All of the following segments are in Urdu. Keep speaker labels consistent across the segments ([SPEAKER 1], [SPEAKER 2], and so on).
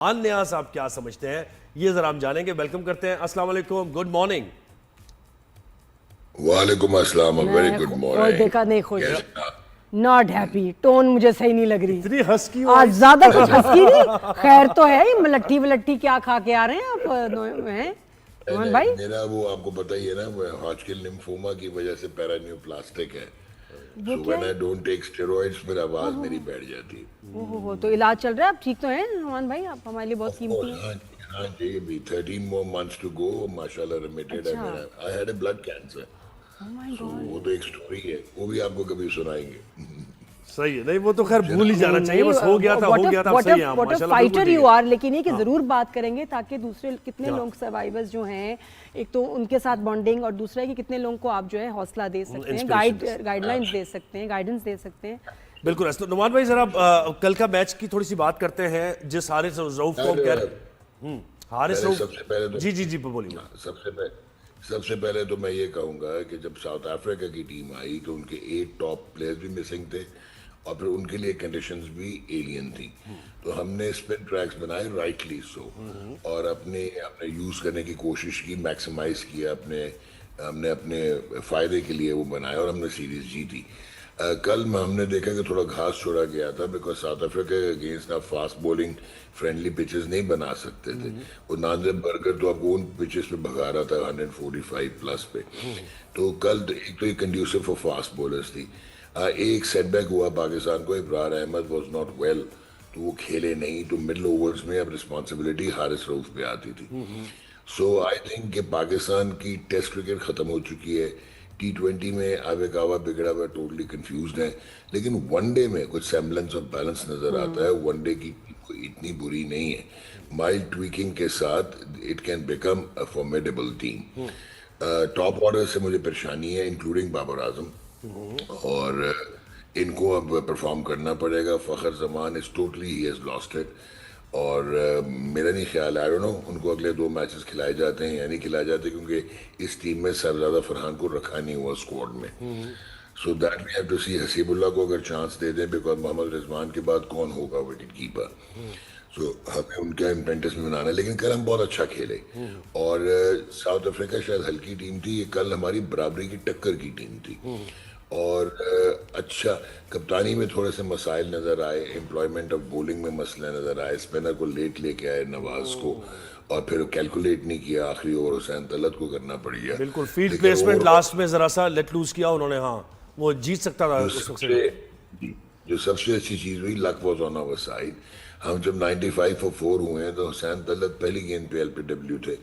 [SPEAKER 1] نیاز آپ کیا سمجھتے ہیں یہ ذرا ہم جانیں گے. ویلکم کرتے ہیں. السلام علیکم, گڈ مارننگ.
[SPEAKER 2] وعلیکم السلام, ویری گڈ مارننگ.
[SPEAKER 3] دیکھا نہیں خوش, ناٹ ہیپی, ٹون مجھے صحیح نہیں لگ رہی.
[SPEAKER 1] اتنی ہسکی
[SPEAKER 3] آج زیادہ کچھ ہسکی نہیں, خیر تو ہے. ملٹھی ولٹھی کیا کھا کے آ رہے ہیں آپ بھائی؟
[SPEAKER 2] میرا وہ آپ کو پتہ ہی ہے نا, ہاجکن لمفوما کی وجہ سے پیرانیوپلاسٹک ہے. So when I don't take steroids پھر آواز میری بیٹھ جاتی ہے.
[SPEAKER 3] تو علاج چل رہا ہے, آپ ٹھیک تو ہیں نعمان بھائی؟ آپ ہمارے لیے بہت قیمتی ہیں.
[SPEAKER 2] ہاں جی, ابھی 13 more months to go, ماشاءاللہ remitted ہے میرا. I had a blood cancer. وہ تو ایک سٹوری ہے, وہ بھی آپ کو کبھی سنائیں گے.
[SPEAKER 1] صحیح ہے, نہیں وہ تو خیر بھول ہی جانا چاہیے, بس ہو گیا تھا ہو گیا تھا. صحیح ہے,
[SPEAKER 3] what a fighter you are. لیکن یہ کہ ضرور بات کریں گے تاکہ دوسرے کتنے لوگ سروائیورز جو ہیں, ایک تو ان کے ساتھ بانڈنگ, اور دوسرا ہے کہ کتنے لوگوں کو آپ جو ہے حوصلہ دے سکتے ہیں, گائیڈ لائنز دے سکتے ہیں, گائیڈنس دے سکتے ہیں.
[SPEAKER 1] بالکل. نعمان بھائی ذرا کل کا میچ کی تھوڑی سی بات کرتے ہیں. جس حارث رؤف کو حارث رؤف, جی جی جی بولیے.
[SPEAKER 2] سب سے پہلے تو میں یہ کہوں گا کہ جب ساؤتھ افریقہ کی ٹیم آئی تو ان کے 8 ٹاپ پلیئرز بھی مسنگ تھے, اور پھر ان کے لیے کنڈیشنز بھی ایلین تھی. تو ہم نے اسپن ٹریکس بنائے, رائٹلی سو, اور اپنے یوز کرنے کی کوشش کی, میکسیمائز کیا, ہم نے اپنے فائدے کے لیے وہ بنایا, اور ہم نے سیریز جیتی. کل ہم نے دیکھا کہ تھوڑا گھاس چھوڑا گیا تھا, بیکاز ساؤتھ افریقہ کے اگینسٹ آپ فاسٹ بولنگ فرینڈلی پچز نہیں بنا سکتے تھے. وہ نانزب برگر تو آپ کو ان پچز پہ بھگا رہا تھا 145 پلس پہ. تو کل ایک تو یہ کنڈیوسو فار فاسٹ بولرز تھی. ایک سیٹ بیک ہوا پاکستان کو, ابرار احمد واز ناٹ ویل, تو وہ کھیلے نہیں. تو مڈل اوورز میں اب رسپانسبلٹی حارث رؤف پہ آتی تھی. سو آئی تھنک کہ پاکستان کی ٹیسٹ کرکٹ ختم ہو چکی ہے. T20 میں آوے کاوا بگڑا ہوا, ٹوٹلی کنفیوزڈ ہیں, لیکن ون ڈے میں کچھ سیمبلنس آف بیلنس نظر آتا ہے. ون ڈے کی اتنی بری نہیں ہے, مائلڈ ٹویکنگ کے ساتھ it can become a formidable team. Top order سے مجھے پریشانی ہے, انکلوڈنگ بابر اعظم, اور ان کو اب پرفارم کرنا پڑے گا. فخر زمان is totally he has last it, اور میرا نہیں خیال, آئی ڈونٹ نو ان کو اگلے 2 میچز کھلائے جاتے ہیں یا نہیں کھلائے جاتے, کیونکہ اس ٹیم میں صاحبزادہ فرحان کو رکھا نہیں ہوا اسکواڈ میں. So that we have to see. Haseebullah کو اگر چانس دے دیں, بیکاز محمد رضوان کے بعد کون ہوگا وکٹ کیپر, سو ہمیں ان کا امپینٹس میں بنانا ہے. لیکن کل ہم بہت اچھا کھیلے, اور ساؤتھ افریقہ شاید ہلکی ٹیم تھی, یہ کل ہماری برابری کی ٹکر کی ٹیم تھی. اور اچھا کپتانی میں تھوڑے سے مسائل نظر آئے, امپلائمنٹ آف بولنگ میں مسئلہ نظر آئے, اسپنر کو لیٹ لے کے آئے نواز کو, اور پھر کیلکولیٹ نہیں کیا, آخری اوور حسین طلعت کو کرنا پڑ گیا.
[SPEAKER 1] بالکل فیلڈ پلیسمنٹ لاسٹ میں ذرا سا لیٹ لوز کیا انہوں نے. ہاں وہ جیت سکتا تھا اس وقت.
[SPEAKER 2] جو سب سے اچھی چیز ہوئی, لک واز آن آور سائڈ. ہم جب 95 for 4 ہوئے ہیں تو حسین طلعت پہلی گیند پہ LPW تھے,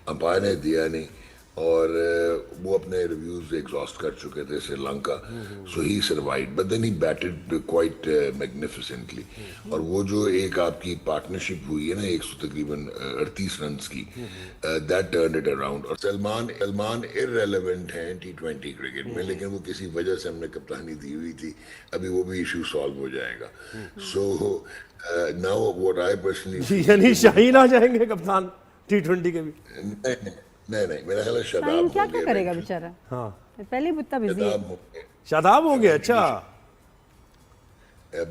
[SPEAKER 2] امپائر نے دیا نہیں, اور وہ اپنے ریویوز ایگزاسٹ کر چکے تھے Sri Lanka. So he survived, but then he batted quite magnificently. اور وہ جو ایک آپ کی پارٹنرشپ ہوئی ہے نا, 100 تقریباً 38 رنز کی, دیٹ ٹرنڈ اٹ اراؤنڈ. اور سلمان ارریلیونٹ ہیں T20 کرکٹ میں, لیکن وہ کسی وجہ سے ہم نے کپتانی دی ہوئی تھی, ابھی وہ بھی ایشو سالو ہو جائے گا. So now what I personally,
[SPEAKER 1] یعنی شاہین آ جائیں گے کپتان T20 کے بھی؟
[SPEAKER 2] نہیں, میرا خیال ہے
[SPEAKER 3] شاہین
[SPEAKER 2] شاداب
[SPEAKER 3] کیا کرے گا بیچارہ,
[SPEAKER 1] ہاں
[SPEAKER 3] پہلے بھی اتنا بزی ہے.
[SPEAKER 1] شاداب ہوں گے. اچھا,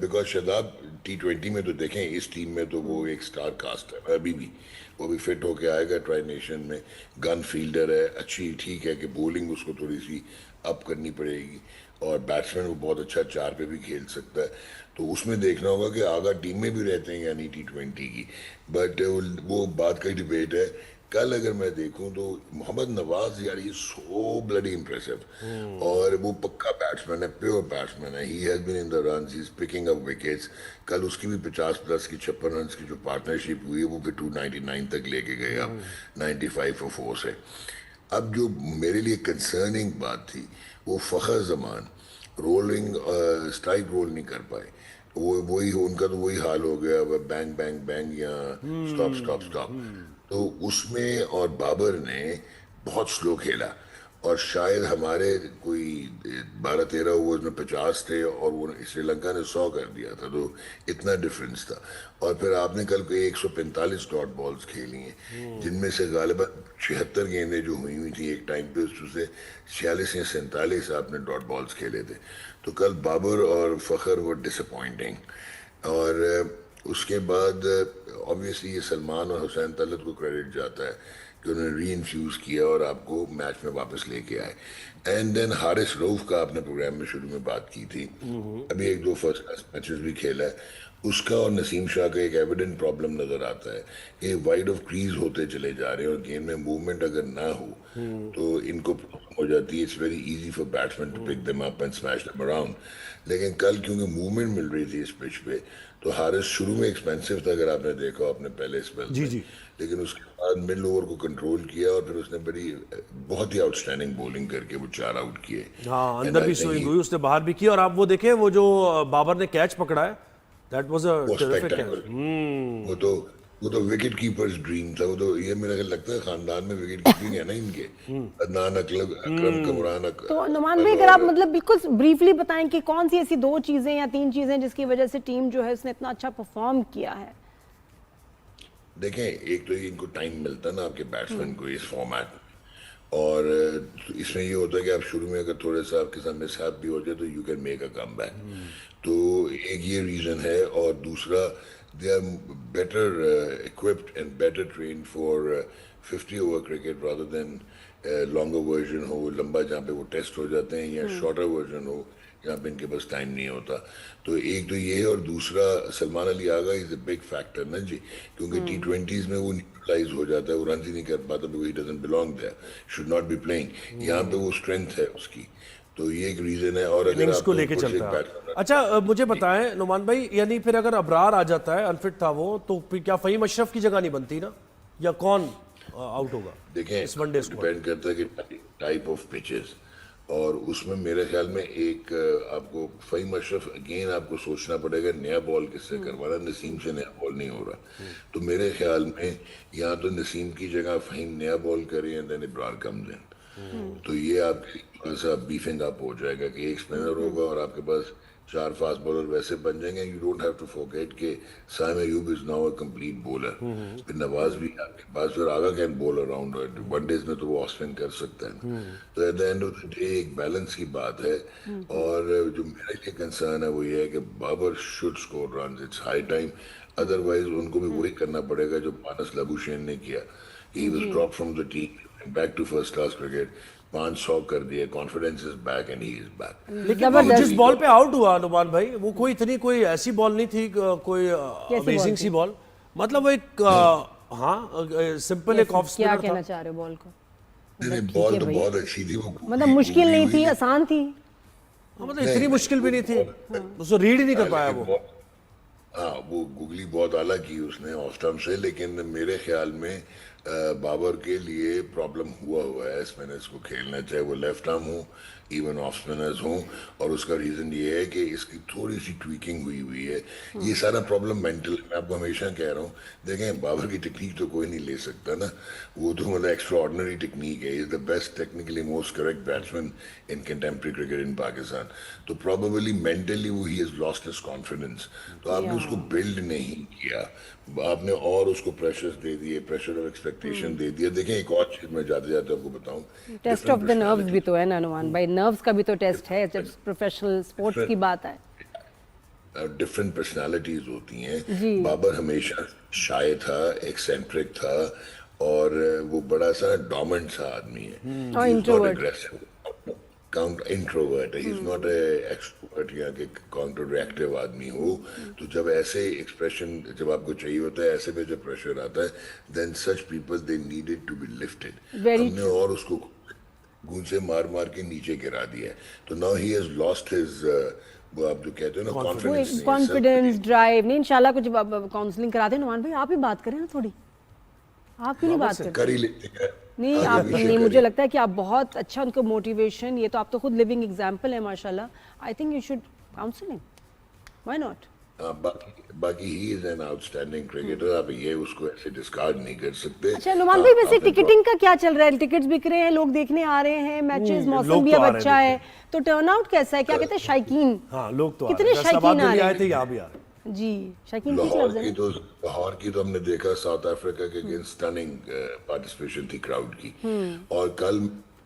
[SPEAKER 2] بیکاز شاداب T20 میں تو دیکھیں, اس ٹیم میں تو وہ ایک سٹار کاسٹ ہے ابھی بھی. وہ بھی فٹ ہو کے آئے گا ٹرائی نیشن میں. گن فیلڈر ہے, اچھی, ٹھیک ہے کہ بولنگ اس کو تھوڑی سی اپ کرنی پڑے گی, اور بیٹسمین وہ بہت اچھا 4 پہ بھی کھیل سکتا ہے. تو اس میں دیکھنا ہوگا کہ آگا ٹیم میں بھی رہتے ہیں یا نہیں T20 کی, بٹ وہ بات کا ڈیبیٹ ہے. کل اگر میں دیکھوں تو محمد نواز, یار یہ سو بلڈی امپریسو, اور وہ پکا بیٹسمین ہے, پیور بیٹسمین ہے. He has been in the runs, he is picking up wickets. کل اس کی بھی 50 پلس کی 56 رنز کی جو پارٹنرشپ ہوئی ہے, وہ بھی 299 تک لے کے گئے اب 95 for 4 سے. اب جو میرے لیے کنسرننگ بات تھی, وہ فخر زمان رولنگ اسٹرائک رول نہیں کر پائے. وہی ان کا تو وہی حال ہو گیا, بینگ بینگ بینگ یا اسٹاپ. تو اس میں, اور بابر نے بہت سلو کھیلا, اور شاید ہمارے کوئی 12-13 اوورز میں 50 تھے, اور وہ سری لنکا نے 100 کر دیا تھا, تو اتنا ڈفرینس تھا. اور پھر آپ نے کل کو 145 ڈاٹ بالز کھیلی ہیں, جن میں سے غالباً 76 گیندیں جو ہوئی تھیں ایک ٹائم پہ, اس سے 46 یا 47 آپ نے ڈاٹ بالز کھیلے تھے. تو کل بابر اور فخر وہ ڈس اپوائنٹنگ. اور اس کے بعد obviously یہ سلمان اور حسین طلعت کو کریڈٹ جاتا ہے کہ انہوں نے ری انفیوز کیا اور آپ کو میچ میں واپس لے کے آئے. اینڈ دین حارث رؤف کا آپ نے پروگرام میں شروع میں بات کی تھی, ابھی 1-2 فرسٹ کلاس میچز بھی کھیلا ہے, اس کا اور نسیم شاہ کا ایک ایویڈنٹ پرابلم نظر آتا ہے کہ وائڈ آف کریز ہوتے چلے جا رہے ہیں اور گیم میں موومنٹ اگر نہ ہو تو ان کو پرابلم ہو جاتی ہے. It's very easy for batsmen to pick them up and smash them around. لیکن کل کیونکہ موومنٹ مل رہی تھی اس پچ پہ تو حارث شروع میں ایکسپینسو تھا اگر آپ نے دیکھا اپنے پہلے اسپیل میں, لیکن اس کے بعد مڈل اوور کو کنٹرول کیا اور پھر اس نے بہت ہی آؤٹ اسٹینڈنگ بولنگ کر کے وہ 4 آؤٹ کیے.
[SPEAKER 1] ہاں اندر بھی سوئنگ ہوئی, اس نے باہر بھی کی, اور آپ وہ دیکھیں وہ جو بابر نے کیچ پکڑا ہے, دیٹ واز اے ٹیرفک کیچ.
[SPEAKER 2] وہ تو وکٹ کیپرز ڈریم تھا. وہ تو یہ میرا لگتا ہے خاندان میں وکٹ کیپنگ ہے نا ان کے, عدنان اکرم کمران.
[SPEAKER 3] تو نعمان بھائی اگر آپ مطلب بالکل بریفلی بتائیں کہ کون سی ایسی 2 چیزیں یا 3 چیزیں جس کی وجہ سے ٹیم جو ہے اس نے اتنا اچھا پرفارم کیا ہے.
[SPEAKER 2] دیکھیں ایک تو ان کو ٹائم ملتا ہے نا آپ کے بیٹسمین کو اس فارمیٹ میں, اور اس میں یہ ہوتا ہے کہ آپ شروع میں اگر تھوڑے سا آپ کے ساتھ مس ہیپ بھی ہو جائے تو you can make a come back. تو ایک یہ ریزن ہے, اور دوسرا they are better equipped and better trained for 50 over cricket rather than longer version ہو لمبا جہاں پہ وہ ٹیسٹ ہو جاتے ہیں, یا شارٹر ورژن ہو جہاں پہ ان کے پاس ٹائم نہیں ہوتا. تو ایک تو یہ ہے, اور دوسرا سلمان علی آغا از اے بگ فیکٹر نا جی, کیونکہ T20s میں وہ نیوٹرلائز ہو جاتا ہے, وہ رنز ہی نہیں کر پاتا, because he doesn't belong there, should not be playing. یہاں پہ وہ اسٹرینتھ ہے اس کی, تو یہ ایک ریزن ہے. اور اگر
[SPEAKER 1] اس کو لے کے چلتا ہے. اچھا مجھے بتائیں نعمان بھائی, یعنی پھر اگر ابرار آ جاتا ہے, انفٹ تھا وہ, تو پھر کیا فہیم اشرف کی جگہ نہیں بنتی نا, یا کون آؤٹ ہوگا؟
[SPEAKER 2] دیکھیں
[SPEAKER 1] اس ون ڈے
[SPEAKER 2] ڈیپینڈ کرتا ہے کہ ٹائپ آف پچز, اور اس میں میرے خیال میں ایک آپ کو فہیم اشرف اگین آپ کو سوچنا پڑے گا نیا بال کس سے کروانا. نسیم سے نیا بال نہیں ہو رہا, تو میرے خیال میں یہاں تو نسیم کی جگہ فہیم نیا بال کرے and then Abrar comes in. تو یہ آپ تھوڑا سا بیفنگ اپ ہو جائے گا کہ ایک اسپنر ہوگا اور آپ کے پاس 4 فاسٹ بالر ویسے بن جائیں گے. You don't have to forget کہ Saim Ayub is now a complete bowler, پھر نواز بھی آپ کے پاس, پھر آگا کین بول اراؤنڈ ون ڈیز میں تو وہ آف اسپن کر سکتا ہے. تو at the end of the day ایک بیلنس کی بات ہے, اور جو میرے لیے کنسرن ہے وہ یہ ہے کہ Babar should score runs, it's high time. Otherwise ان کو بھی وہی کرنا پڑے گا جو مانس لابوشین نے کیا, he was drop from the team back to first class cricket, 500 کر دیا, confidence is back and he is back.
[SPEAKER 1] لیکن جس بال پہ آؤٹ ہوا نعمان بھائی, وہ کوئی ایسی بال نہیں تھی, کوئی امیزنگ سی بال, مطلب وہ ایک ہاں سمپل ایک آف اسپنر تھا.
[SPEAKER 3] کیا کہنا چاہ رہے ہو بال کو؟
[SPEAKER 2] بال تو بہت اچھی تھی, وہ
[SPEAKER 3] مطلب مشکل نہیں تھی, آسان تھی,
[SPEAKER 1] مطلب اتنی مشکل بھی نہیں تھی, اس کو ریڈ ہی نہیں کر پایا وہ.
[SPEAKER 2] ہاں وہ گگلی بہت اعلیٰ کی اس نے آف اسٹمپ سے, لیکن میرے خیال میں بابر کے لیے پرابلم ہوا ہے اسپنرز کو کھیلنا, چاہے وہ left arm who even of spinners ہوں, اور اس کا ریزن یہ ہے کہ اس کی تھوڑی سی ٹویکنگ ہوئی ہے. یہ سارا پرابلم مینٹل ہے, میں آپ کو ہمیشہ کہہ رہا ہوں. دیکھیں بابر کی ٹیکنیک تو کوئی نہیں لے سکتا نا, وہ تو مطلب ایکسٹرا آرڈنری ٹیکنیک ہے, is the best technically most correct batsman in contemporary cricket in Pakistan. تو پرابیبلی مینٹلی وہ he has lost his confidence. تو آپ نے اس کو بلڈ نہیں کیا, آپ نے اور اس کو پریشرز دے دیے, پریشر آف ایکسپیکٹیشن دے دیا. دیکھیں ایک اور چیز میں جاتے جاتے آپ کو بتاؤں,
[SPEAKER 3] ٹیسٹ آف دا نروز بھی تو ہے نا نعمان بھائی, نروز کا بھی تو ٹیسٹ ہے جب پروفیشنل سپورٹس کی بات ہے.
[SPEAKER 2] ڈفرینٹ پرسنالٹیز ہوتی ہیں. بابر ہمیشہ شائع تھا, ایکسینٹرک تھا, اور وہ بڑا سا ڈومنٹ سا آدمی ہے, انٹروورٹ ہے, ہی از ناٹ اے ایکسٹروورٹ یا کہ کاؤنٹر ریئیکٹیو آدمی ہو. تو جب ایسے ایکسپریشن جب آپ کو چاہیے ہوتا ہے, ایسے میں جب پریشر آتا ہے, then such people they needed to be lifted. ہم نے اور اس کو گونج سے مار مار کے نیچے گرا دیا ہے. تو now he has lost his وہ آپ جو کہتے ہیں نا
[SPEAKER 3] کانفیڈنس, ڈرائیو. نہیں انشاءاللہ کچھ کاؤنسلنگ کرا دیں. نعمان بھائی آپ ہی بات کریں نا تھوڑی, آپ کیوں نہیں بات کرتے؟
[SPEAKER 2] کر ہی لیتے ہیں.
[SPEAKER 3] نہیں آپ نہیں, مجھے لگتا ہے کہ آپ بہت اچھا ان کو موٹیویشن, یہ تو آپ تو خود لیونگ ایگزامپل ہے ماشاءاللہ. I think you should counselling, why not.
[SPEAKER 2] باقی he is an outstanding cricketer, آپ یہ اس کو ایسے ڈسکارڈ نہیں کر سکتے.
[SPEAKER 3] اچھا نعمان بھائی ویسے ٹکٹنگ کا کیا چل رہا ہے؟ ٹکٹس بک رہے ہیں, لوگ دیکھنے آ رہے ہیں میچز, موسم بھی اب اچھا ہے, تو ٹرن آؤٹ کیسا ہے؟ کیا کہتے ہیں شائقین,
[SPEAKER 1] ہاں لوگ تو
[SPEAKER 3] کتنے شائقین آ رہے
[SPEAKER 1] تھے, یہاں بھی آ رہے ہیں
[SPEAKER 3] جی. شائقین
[SPEAKER 2] لاہور کی تو ہم نے دیکھا ساؤتھ افریقہ کے اگینسٹ سٹننگ پارٹیسپیشن تھی کراؤڈ کی, اور کل